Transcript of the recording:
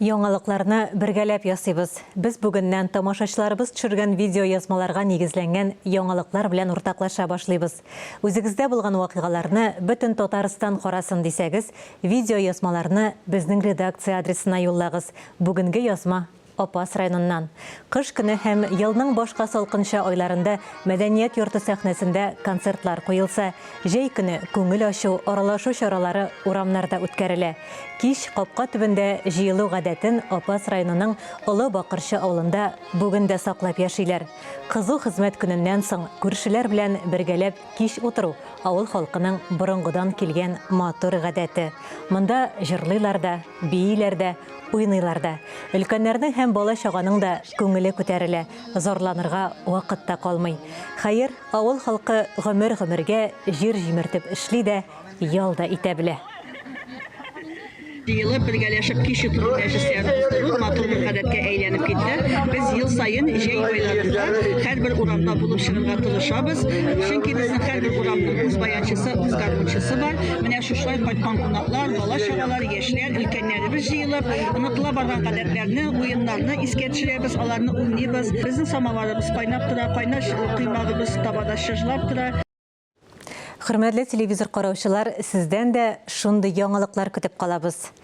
Яңалыкларны бергәләп ясыйбыз. Без бүгеннән тамашачыларыбыз төшергән видео язмаларга нигезләнгән яңалыклар белән уртаклаша башлыйбыз. Үзегездә булган вакыйгаларны бөтен Татарстан карасын дисәгез, видео язмаларны безнең редакция адресына юллагыз. Бүгенге язма Апас районыннан. Кыш көне һәм елның башка салкынча айларында мәдәният йорты сәхнәсендә концертлар куелса, җәй көне күңел ачу, аралашу чаралары урамнарда үткәрелә. Кич капка төбендә җыелу гадәтен Апас районының Олы Бакырчы авылында бүген дә саклап яшиләр. Кызу хезмәт көненнән соң күршеләр белән бергәләп кич утыру авыл халкының борынгыдан килгән матур гадәте. Монда җырлыйлар да, бииләр дә, уйныйлар да. Өлкәннәрнең һәм бала чаганың да күңеле күтәрелә, зарланырга вакыт та калмый. Хәер, авыл халкы гомергә җир җимертеп эшли дә, ял да итә белә. Yılı birleşip kişi turu meclislerimiz matur bir гадәткә әйләнеп китте. Biz yıl sayın җәй айларында һәрбер урамда булып чыгырга тырышабыз. Чөнки безнең һәрбер урамның үз баянчысы, үз гармунчысы бар. Менә шушылай кайткан кунаклар, бала чагалар, яшьләр, өлкәннәребез җыелып, онытыла барган гадәтләрне, уеннарны искә төшерәбез, аларны уйныйбыз. Безнең самаварыбыз кайнап тора, кайнаш коймагыбыз табада чыжлап тора. Хөрмәтле телевизор караучылар, сездән дә шундый яңалыклар көтеп калабыз.